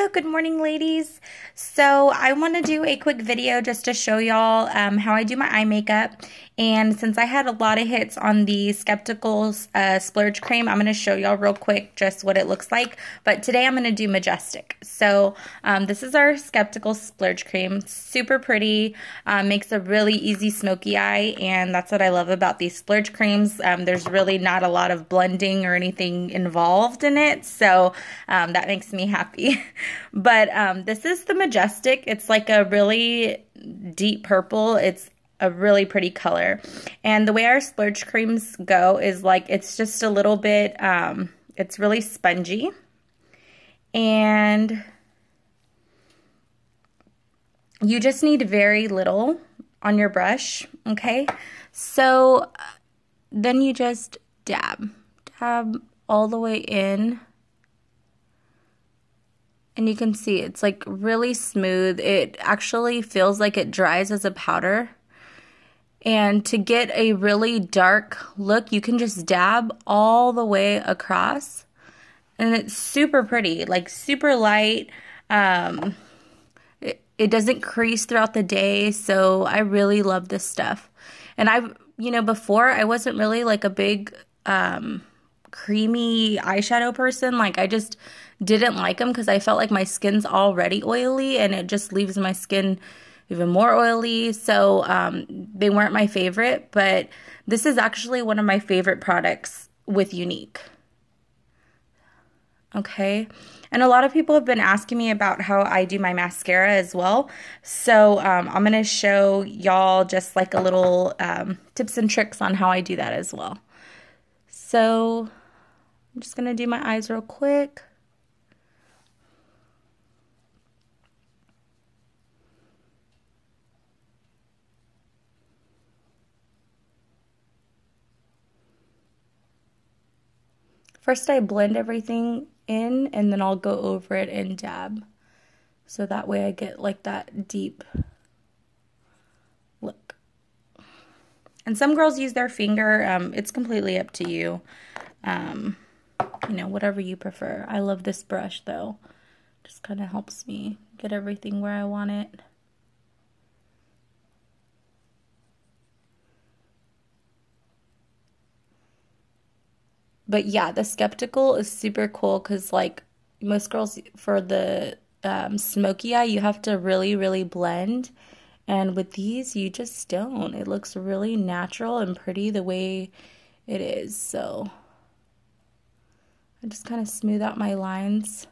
Hello, good morning, ladies. So I want to do a quick video just to show y'all how I do my eye makeup. And since I had a lot of hits on the Skeptical Splurge cream, I'm going to show y'all real quick just what it looks like. But today I'm going to do Majestic. So this is our Skeptical Splurge cream. Super pretty, makes a really easy smoky eye, and that's what I love about these Splurge creams. There's really not a lot of blending or anything involved in it, so that makes me happy. But this is the Majestic. It's like a really deep purple. It's a really pretty color. And the way our Splurge creams go is like, it's just a little bit, it's really spongy. And you just need very little on your brush, okay? So then you just dab all the way in. And you can see it's like really smooth. It actually feels like it dries as a powder. And to get a really dark look, you can just dab all the way across. And it's super pretty, like super light. It doesn't crease throughout the day, so I really love this stuff. And before I wasn't really like a big creamy eyeshadow person. Like, I just didn't like them because I felt like my skin's already oily and it just leaves my skin even more oily. So they weren't my favorite, but this is actually one of my favorite products with Younique. Okay, and a lot of people have been asking me about how I do my mascara as well. So I'm going to show y'all just like a little tips and tricks on how I do that as well. So I'm just going to do my eyes real quick. First, I blend everything in, and then I'll go over it and dab. So that way I get like that deep look. And some girls use their finger. It's completely up to you. Whatever you prefer. I love this brush though. Just kind of helps me get everything where I want it. But yeah, the Skeptical is super cool because, like, most girls, for the smoky eye, you have to really, really blend. And with these, you just don't. It looks really natural and pretty the way it is. So I just kind of smooth out my lines.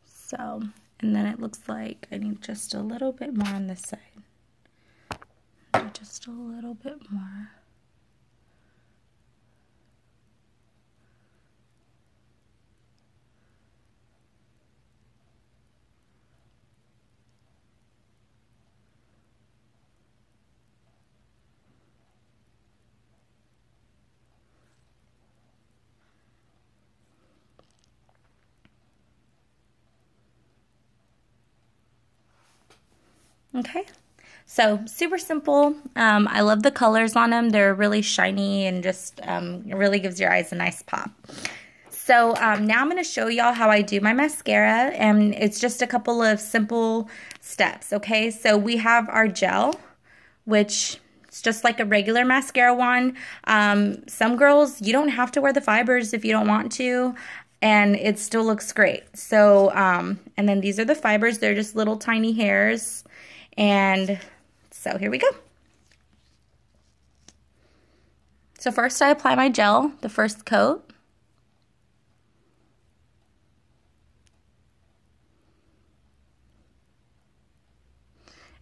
So, and then it looks like I need just a little bit more on this side. Just a little bit more. Okay, so super simple. I love the colors on them. They're really shiny and just it really gives your eyes a nice pop. So now I'm going to show y'all how I do my mascara, and it's just a couple of simple steps, okay? So we have our gel, which is just like a regular mascara wand. Some girls, you don't have to wear the fibers if you don't want to, and it still looks great. So, and then these are the fibers. They're just little tiny hairs. And so here we go. So first I apply my gel, the first coat.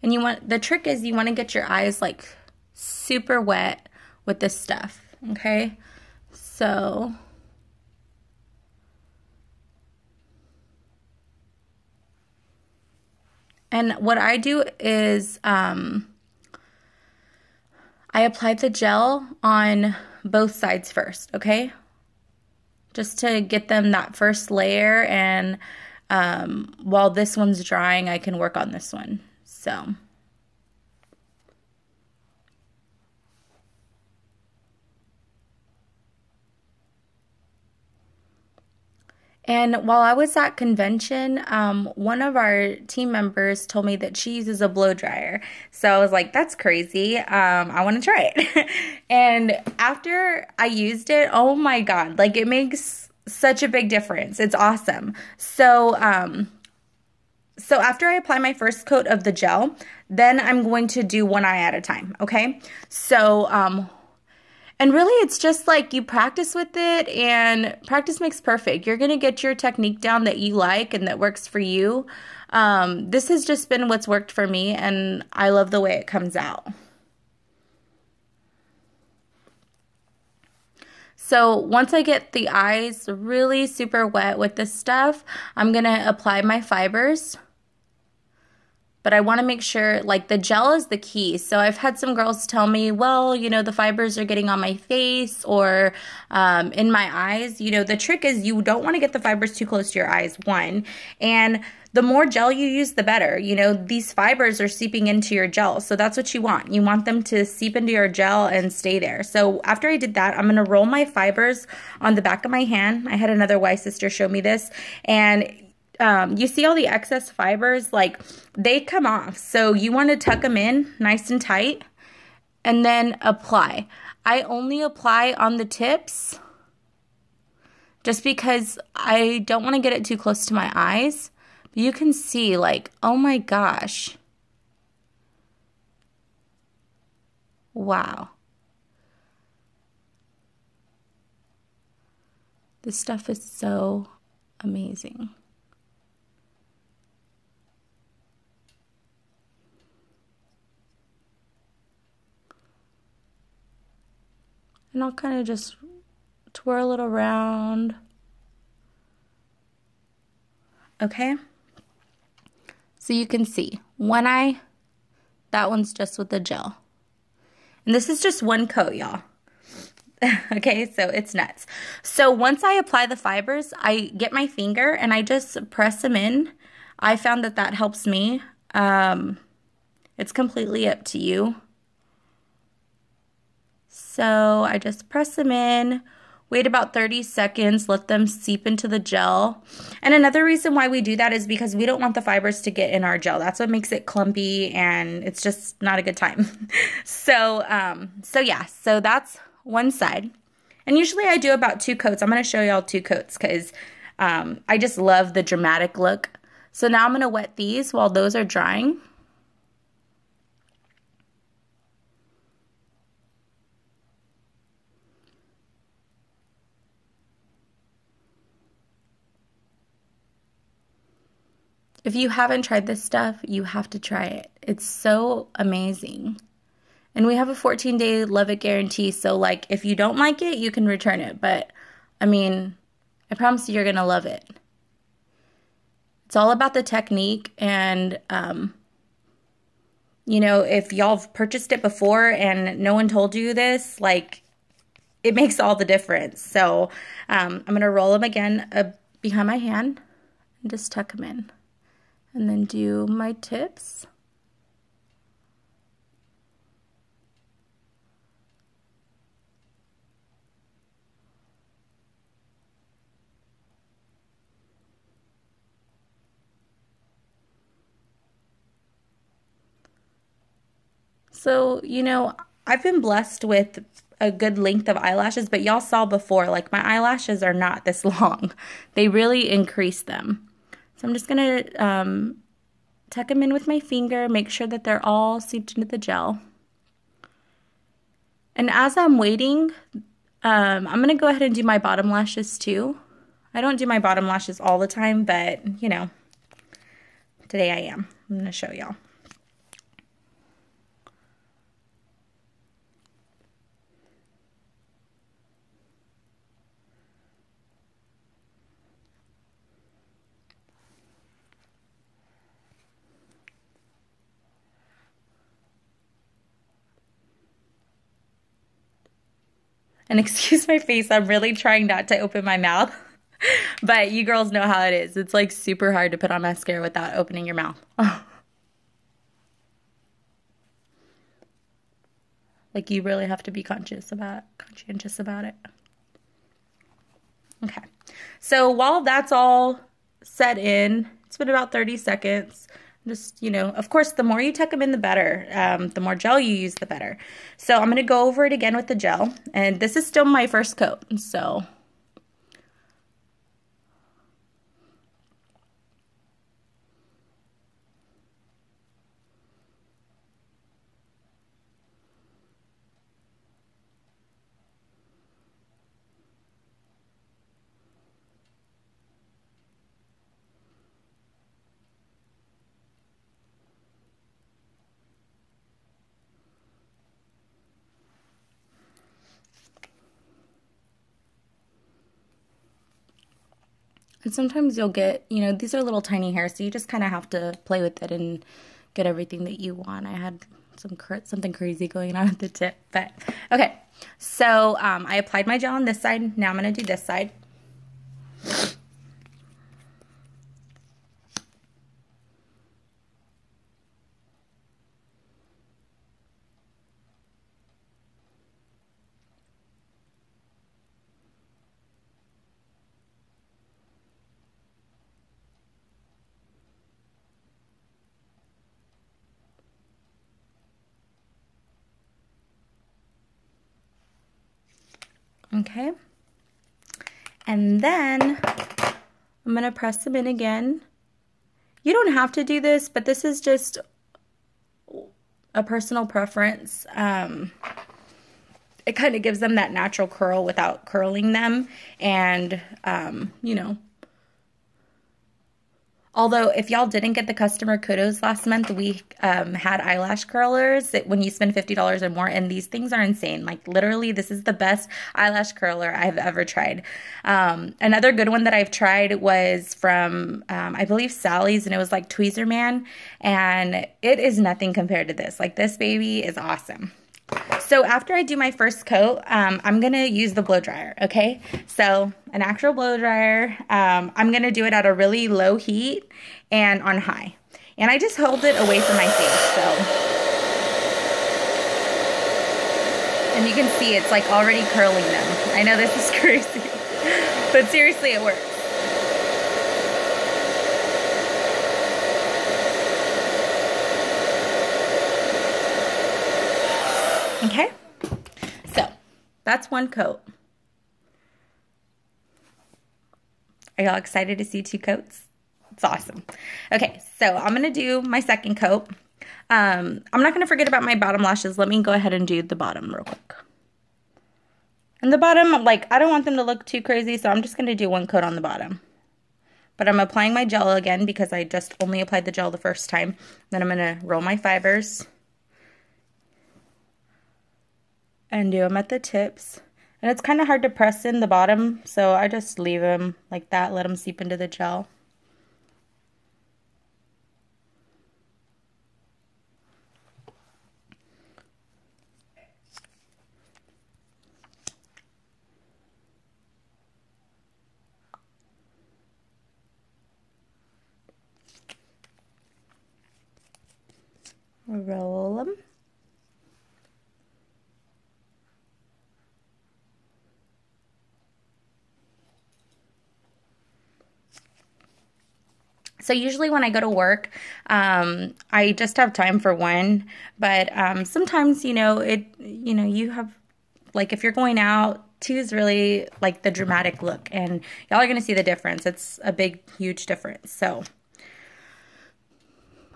And the trick is you want to get your eyes like super wet with this stuff, okay? So and what I do is I apply the gel on both sides first, okay? Just to get them that first layer, and while this one's drying, I can work on this one. So And while I was at convention, one of our team members told me that she uses a blow dryer. So I was like, that's crazy. I want to try it. And after I used it, oh my God, like it makes such a big difference. It's awesome. So, so after I apply my first coat of the gel, then I'm going to do one eye at a time, okay? So, and really it's just like you practice with it, and practice makes perfect. You're going to get your technique down that you like and that works for you. This has just been what's worked for me, and I love the way it comes out. So once I get the eyes really super wet with this stuff, I'm going to apply my fibers. But I want to make sure, like, the gel is the key. So I've had some girls tell me, well, you know, the fibers are getting on my face or in my eyes. You know, the trick is you don't want to get the fibers too close to your eyes, one. And the more gel you use, the better. You know, these fibers are seeping into your gel. So that's what you want. You want them to seep into your gel and stay there. So after I did that, I'm going to roll my fibers on the back of my hand. I had another Y sister show me this. And you see all the excess fibers, like they come off. So you want to tuck them in nice and tight and then apply. I only apply on the tips just because I don't want to get it too close to my eyes. But you can see, like, oh my gosh. Wow. This stuff is so amazing. And I'll kind of just twirl it around. Okay? So you can see, one eye, that one's just with the gel. And this is just one coat, y'all. Okay, so it's nuts. So once I apply the fibers, I get my finger and I just press them in. I found that that helps me. It's completely up to you. So I just press them in, wait about 30 seconds, let them seep into the gel. And another reason why we do that is because we don't want the fibers to get in our gel. That's what makes it clumpy, and it's just not a good time. So yeah, so that's one side. And usually I do about 2 coats. I'm going to show y'all 2 coats because I just love the dramatic look. So now I'm going to wet these while those are drying. If you haven't tried this stuff, you have to try it. It's so amazing. And we have a 14-day love it guarantee. So, like, if you don't like it, you can return it. But, I mean, I promise you're going to love it. It's all about the technique. And, you know, if y'all have purchased it before and no one told you this, like, it makes all the difference. So, I'm going to roll them again behind my hand and just tuck them in. And then do my tips. So, you know, I've been blessed with a good length of eyelashes, but y'all saw before, like, my eyelashes are not this long. They really increase them. So I'm just going to tuck them in with my finger, make sure that they're all seeped into the gel. And as I'm waiting, I'm going to go ahead and do my bottom lashes too. I don't do my bottom lashes all the time, but, you know, today I am. I'm going to show y'all. And excuse my face, I'm really trying not to open my mouth. But you girls know how it is. It's like super hard to put on mascara without opening your mouth. Like, you really have to be conscientious about it. Okay. So while that's all set in, it's been about 30 seconds. Just, you know, of course, the more you tuck them in, the better. The more gel you use, the better. So I'm going to go over it again with the gel. And this is still my first coat. So and sometimes you'll get, you know, these are little tiny hairs, so you just kind of have to play with it and get everything that you want. I had something crazy going on at the tip, but okay. So I applied my gel on this side. Now I'm going to do this side. Okay, and then I'm going to press them in again. You don't have to do this, but this is just a personal preference. It kind of gives them that natural curl without curling them, and you know, although if y'all didn't get the customer kudos last month, we had eyelash curlers when you spend $50 or more, and these things are insane. Like literally, this is the best eyelash curler I've ever tried. Another good one that I've tried was from, I believe Sally's, and it was like Tweezer Man, and it is nothing compared to this. Like this baby is awesome. So after I do my first coat, I'm going to use the blow dryer, okay? So an actual blow dryer, I'm going to do it at a really low heat and on high. And I just hold it away from my face, so. And you can see it's like already curling them. I know this is crazy, but seriously, it works. Okay, so that's one coat. Are y'all excited to see 2 coats? It's awesome. Okay, so I'm going to do my second coat. I'm not going to forget about my bottom lashes. Let me go ahead and do the bottom real quick. And the bottom, like, I don't want them to look too crazy, so I'm just going to do 1 coat on the bottom. But I'm applying my gel again because I just only applied the gel the first time. Then I'm going to roll my fibers and do them at the tips. And it's kind of hard to press in the bottom, so I just leave them like that, let them seep into the gel. Roll them. So usually when I go to work, I just have time for one, but sometimes, you know, you have, like, if you're going out, 2 is really like the dramatic look, and y'all are going to see the difference. It's a big, huge difference. So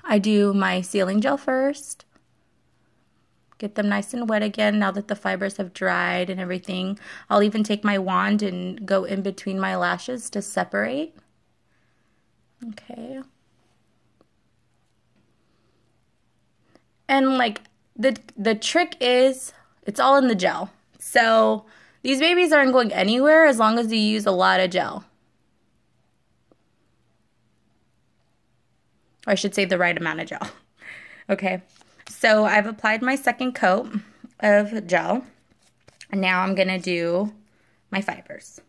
I do my sealing gel first. Get them nice and wet again now that the fibers have dried and everything. I'll even take my wand and go in between my lashes to separate. Okay. And like the trick is it's all in the gel. So these babies aren't going anywhere as long as you use a lot of gel. Or I should say the right amount of gel. Okay. So I've applied my second coat of gel. And now I'm going to do my fibers.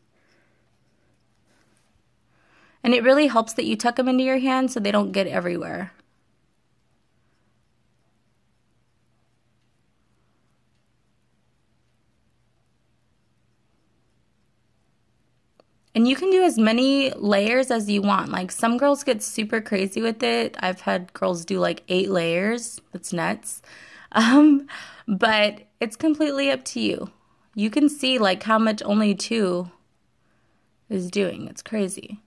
And it really helps that you tuck them into your hand so they don't get everywhere. And you can do as many layers as you want. Like some girls get super crazy with it. I've had girls do like 8 layers. That's nuts. But it's completely up to you. You can see like how much only 2 is doing. It's crazy.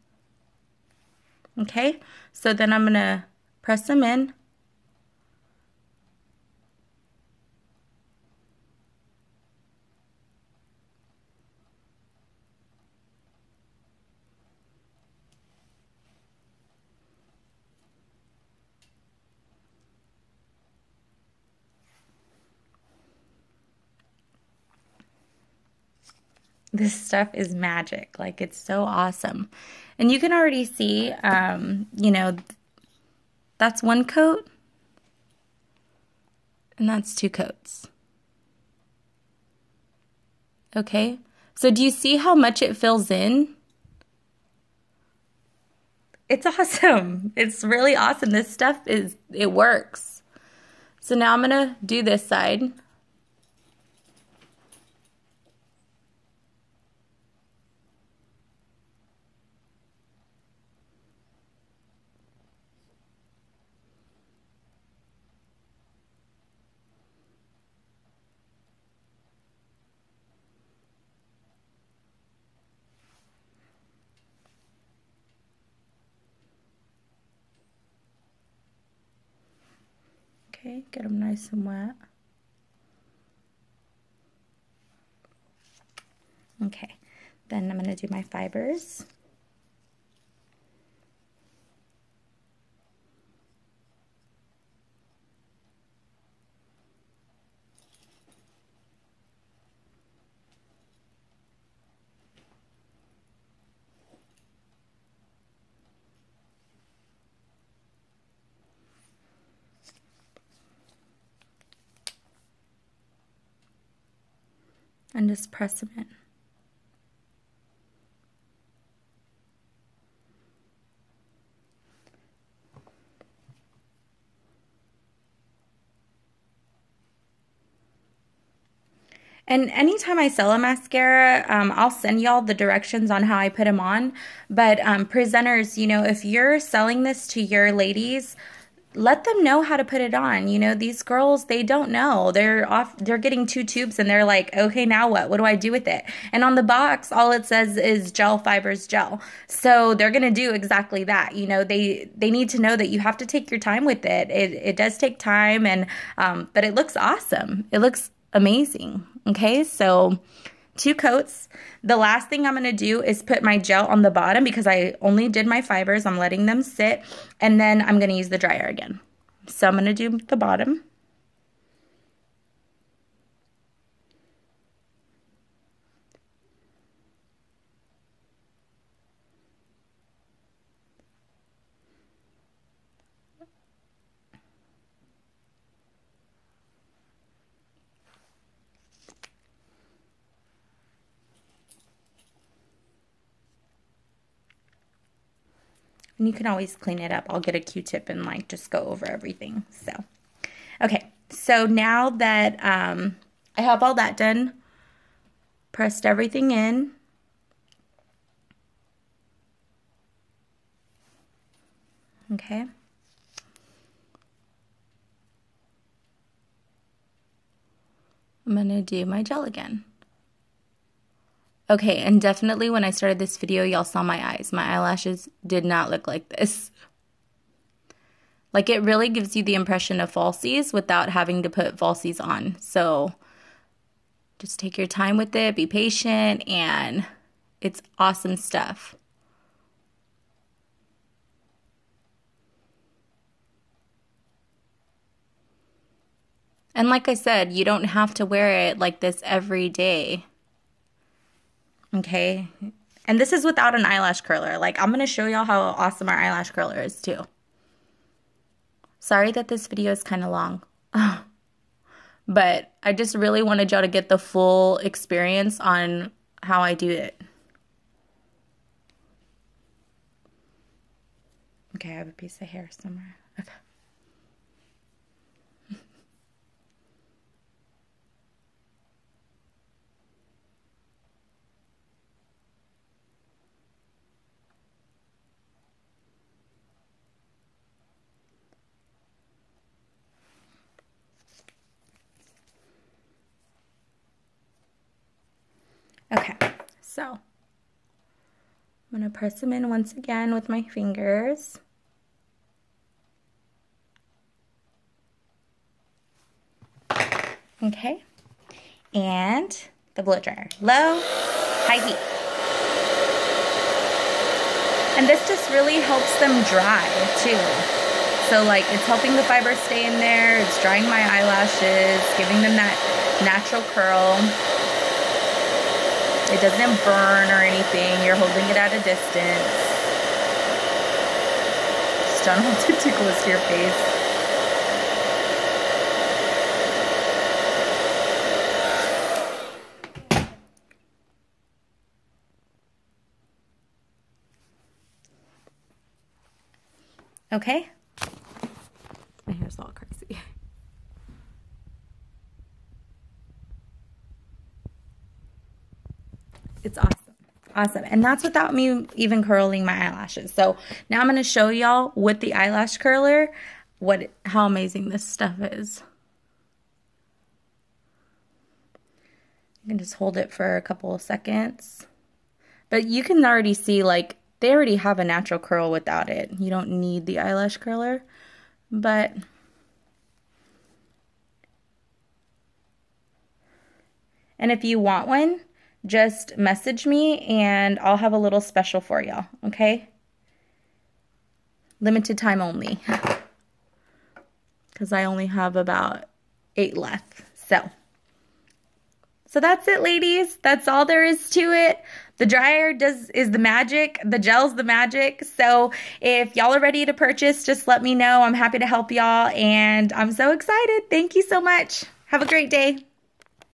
Okay, so then I'm gonna press them in. This stuff is magic. Like, it's so awesome. And you can already see, you know, that's 1 coat. And that's 2 coats. Okay. So do you see how much it fills in? It's awesome. It's really awesome. This stuff it works. So now I'm going to do this side. Okay, get them nice and wet. Okay, then I'm going to do my fibers. And just press them in. And anytime I sell a mascara, I'll send y'all the directions on how I put them on. But presenters, you know, if you're selling this to your ladies, let them know how to put it on. You know, these girls, they don't know. They're getting 2 tubes and they're like, okay, now what? What do I do with it? And on the box, all it says is gel fibers gel. So they're going to do exactly that. You know, they need to know that you have to take your time with it. It does take time, and but it looks awesome. It looks amazing. Okay, so 2 coats. The last thing I'm going to do is put my gel on the bottom because I only did my fibers. I'm letting them sit, and then I'm going to use the dryer again. So I'm going to do the bottom. And you can always clean it up. I'll get a Q-tip and like just go over everything. So, okay. So now that I have all that done, pressed everything in. Okay. I'm going to do my gel again. Okay, and definitely when I started this video, y'all saw my eyes. My eyelashes did not look like this. Like, it really gives you the impression of falsies without having to put falsies on. So just take your time with it, be patient, and it's awesome stuff. And like I said, you don't have to wear it like this every day. Okay, and this is without an eyelash curler. Like, I'm going to show y'all how awesome our eyelash curler is too. Sorry that this video is kind of long. But I just really wanted y'all to get the full experience on how I do it. Okay, I have a piece of hair somewhere. Okay. So I'm going to press them in once again with my fingers. Okay, and the blow dryer, low, high heat. And this just really helps them dry too. So like it's helping the fiber stay in there, it's drying my eyelashes, giving them that natural curl. It doesn't burn or anything, you're holding it at a distance. Just don't hold it too close to your face. Okay, my hair's all crazy. It's awesome, awesome. And that's without me even curling my eyelashes. So now I'm going to show y'all with the eyelash curler how amazing this stuff is. You can just hold it for a couple of seconds. But you can already see, like, they already have a natural curl without it. You don't need the eyelash curler, but and if you want one, just message me and I'll have a little special for y'all, okay? Limited time only, because I only have about 8 left. So that's it, ladies. That's all there is to it. The dryer is the magic. The gel's the magic. So if y'all are ready to purchase, just let me know. I'm happy to help y'all, and I'm so excited. Thank you so much. Have a great day.